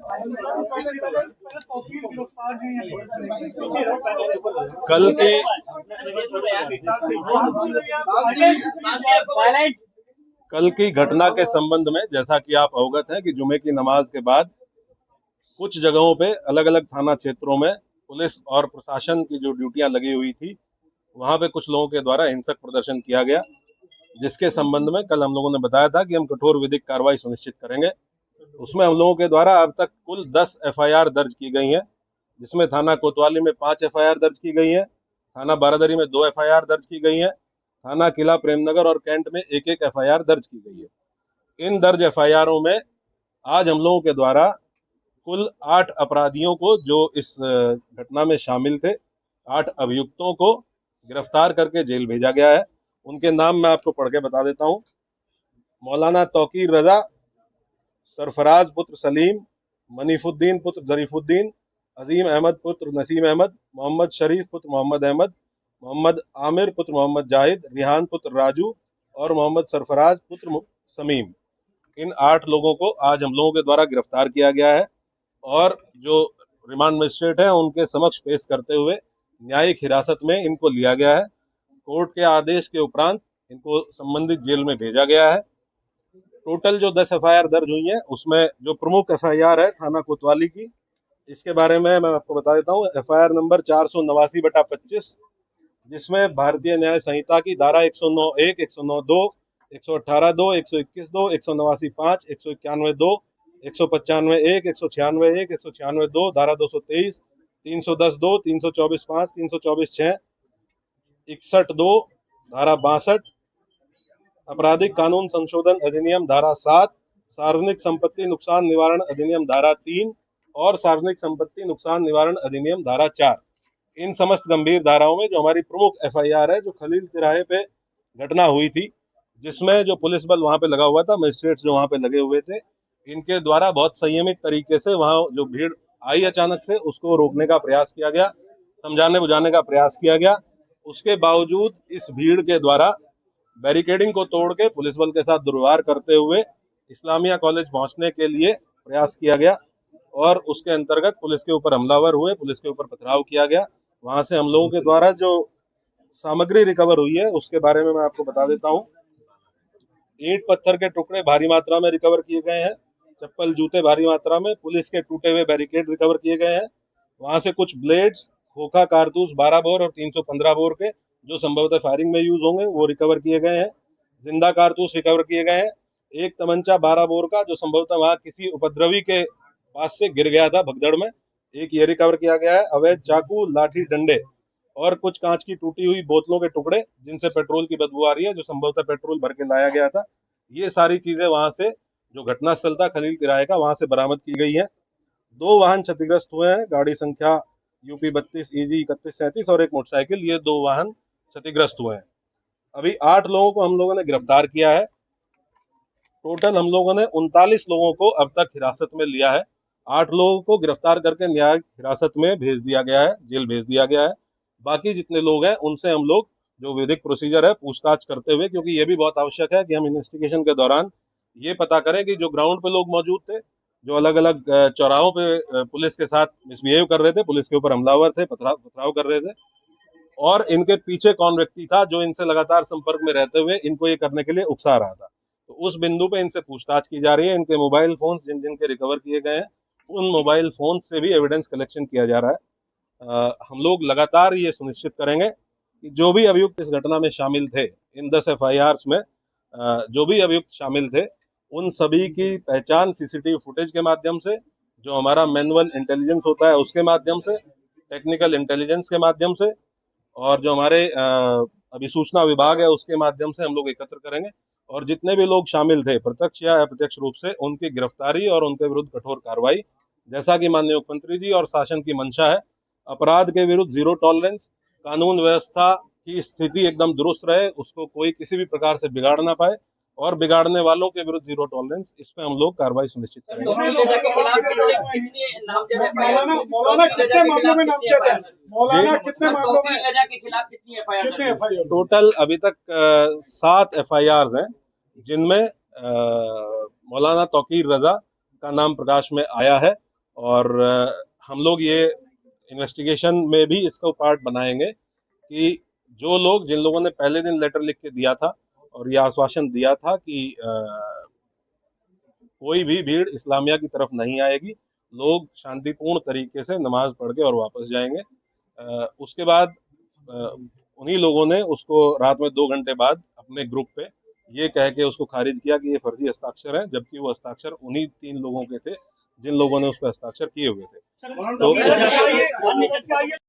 कल की कल की घटना के संबंध में जैसा कि आप अवगत हैं कि जुमे की नमाज के बाद कुछ जगहों पे अलग अलग थाना क्षेत्रों में पुलिस और प्रशासन की जो ड्यूटियां लगी हुई थी, वहां पे कुछ लोगों के द्वारा हिंसक प्रदर्शन किया गया, जिसके संबंध में कल हम लोगों ने बताया था कि हम कठोर विधिक कार्रवाई सुनिश्चित करेंगे। उसमें हम लोगों के द्वारा अब तक कुल 10 एफआईआर दर्ज की गई हैं, जिसमें थाना कोतवाली में 5 एफआईआर दर्ज की गई है, थाना बारादरी में 2 एफआईआर दर्ज की गई है, थाना किला प्रेमनगर और कैंट में एक एक एफआईआर दर्ज की गई है। इन दर्ज एफआईआरों में आज हम लोगों के द्वारा कुल 8 अपराधियों को, जो इस घटना में शामिल थे, 8 अभियुक्तों को गिरफ्तार करके जेल भेजा गया है। उनके नाम मैं आपको पढ़ के बता देता हूँ। मौलाना तौकीर रजा, सरफराज पुत्र सलीम, मनीफुद्दीन पुत्र जरीफुद्दीन, अजीम अहमद पुत्र नसीम अहमद, मोहम्मद शरीफ पुत्र मोहम्मद अहमद, मोहम्मद आमिर पुत्र मोहम्मद जाहिद, रिहान पुत्र राजू और मोहम्मद सरफराज पुत्र समीम। इन 8 लोगों को आज हम लोगों के द्वारा गिरफ्तार किया गया है और जो रिमांड मजिस्ट्रेट है उनके समक्ष पेश करते हुए न्यायिक हिरासत में इनको लिया गया है। कोर्ट के आदेश के उपरांत इनको संबंधित जेल में भेजा गया है। टोटल जो 10 एफआईआर दर्ज हुई है, उसमें जो प्रमुख एफआईआर है थाना कोतवाली की, इसके बारे में मैं आपको बता देता हूँ। एफआईआर नंबर 489/25, जिसमें भारतीय न्याय संहिता की धारा 109(1), 109(2), 118(2), 121(2), 189(5), 191(2), 195(1), 196(1), 196(2), धारा 223, 310(2), 324(5), 324(6), 61(2), धारा 62, आपराधिक कानून संशोधन अधिनियम धारा 7, सार्वजनिक संपत्ति नुकसान निवारण अधिनियम धारा 3 और सार्वजनिक संपत्ति नुकसान निवारण अधिनियम धारा 4। इन समस्त गंभीर धाराओं में जो हमारी प्रमुख एफआईआर है, जो खलील तिराहे पे घटना हुई थी, जिसमें जो पुलिस बल वहां पे लगा हुआ था, मजिस्ट्रेट्स जो वहां पे लगे हुए थे, इनके द्वारा बहुत संयमित तरीके से वहां जो भीड़ आई अचानक से, उसको रोकने का प्रयास किया गया, समझाने बुझाने का प्रयास किया गया। उसके बावजूद इस भीड़ के द्वारा बैरिकेडिंग को तोड़ के पुलिस बल के साथ दुर्व्यवहार करते हुए इस्लामिया कॉलेज पहुंचने के लिए प्रयास किया गया और उसके अंतर्गत पुलिस के ऊपर हमलावर हुए, पुलिस के ऊपर पथराव किया गया। वहां से हम लोगों के द्वारा जो सामग्री रिकवर हुई है उसके बारे में मैं आपको बता देता हूँ। ईंट पत्थर के टुकड़े भारी मात्रा में रिकवर किए गए हैं, चप्पल जूते भारी मात्रा में, पुलिस के टूटे हुए बैरिकेड रिकवर किए गए हैं। वहां से कुछ ब्लेड्स, खोखा कारतूस 12 बोर और 315 बोर के, जो संभवतः फायरिंग में यूज होंगे, वो रिकवर किए गए हैं। जिंदा कारतूस रिकवर किए गए हैं। एक तमंचा 12 बोर का, जो संभवतः वहां किसी उपद्रवी के पास से गिर गया था भगदड़ में, एक ये रिकवर किया गया है। अवैध चाकू, लाठी, डंडे और कुछ कांच की टूटी हुई बोतलों के टुकड़े, जिनसे पेट्रोल की बदबू आ रही है, जो संभवतः पेट्रोल भर के लाया गया था, ये सारी चीजें वहां से, जो घटनास्थल था खलील तिराहे का, वहां से बरामद की गई है। 2 वाहन क्षतिग्रस्त हुए हैं, गाड़ी संख्या यूपी 32 EG 3137 और एक मोटरसाइकिल, ये 2 वाहन क्षतिग्रस्त हुए हैं। अभी 8 लोगों को हम लोगों ने गिरफ्तार किया है। टोटल हम लोगों ने 39 लोगों को अब तक हिरासत में लिया है। 8 लोगों को गिरफ्तार करके न्यायिक हिरासत में भेज दिया गया है, जेल भेज दिया गया है। बाकी जितने लोग हैं उनसे हम लोग जो विधिक प्रोसीजर है पूछताछ करते हुए, क्योंकि ये भी बहुत आवश्यक है कि हम इन्वेस्टिगेशन के दौरान ये पता करें कि जो ग्राउंड पे लोग मौजूद थे, जो अलग अलग चौराहों पे पुलिस के साथ मिसबिहेव कर रहे थे, पुलिस के ऊपर हमलावर थे, पथराव कर रहे थे, और इनके पीछे कौन व्यक्ति था जो इनसे लगातार संपर्क में रहते हुए इनको ये करने के लिए उकसा रहा था। तो उस बिंदु पे इनसे पूछताछ की जा रही है। इनके मोबाइल फोन जिन जिन के रिकवर किए गए हैं, उन मोबाइल फोन से भी एविडेंस कलेक्शन किया जा रहा है। हम लोग लगातार ये सुनिश्चित करेंगे कि जो भी अभियुक्त इस घटना में शामिल थे, इन 10 एफआईआर में जो भी अभियुक्त शामिल थे, उन सभी की पहचान सीसीटीवी फुटेज के माध्यम से, जो हमारा मैनुअल इंटेलिजेंस होता है उसके माध्यम से, टेक्निकल इंटेलिजेंस के माध्यम से, और जो हमारे अभिसूचना विभाग है उसके माध्यम से हम लोग एकत्र करेंगे। और जितने भी लोग शामिल थे प्रत्यक्ष या अप्रत्यक्ष रूप से, उनकी गिरफ्तारी और उनके विरुद्ध कठोर कार्रवाई, जैसा कि माननीय मुख्यमंत्री जी और शासन की मंशा है। अपराध के विरुद्ध जीरो टॉलरेंस, कानून व्यवस्था की स्थिति एकदम दुरुस्त रहे, उसको कोई किसी भी प्रकार से बिगाड़ ना पाए, और बिगाड़ने वालों के विरुद्ध जीरो टॉलरेंस, इस पे हम लोग कार्रवाई सुनिश्चित करेंगे। टोटल अभी तक 7 एफआईआर हैं, जिनमें मौलाना तौकीर रजा का नाम प्रकाश में आया है और हम लोग ये इन्वेस्टिगेशन में भी इसको पार्ट बनाएंगे कि जो लोग, जिन लोगों ने पहले दिन लेटर लिख के दिया था और ये आश्वासन दिया था कि कोई भी भीड़ इस्लामिया की तरफ नहीं आएगी, लोग शांतिपूर्ण तरीके से नमाज पढ़ के और वापस जाएंगे। उसके बाद उन्हीं लोगों ने उसको रात में 2 घंटे बाद अपने ग्रुप पे ये कह के उसको खारिज किया कि ये फर्जी हस्ताक्षर है, जबकि वो हस्ताक्षर उन्हीं 3 लोगों के थे जिन लोगों ने उस पर हस्ताक्षर किए हुए थे। तो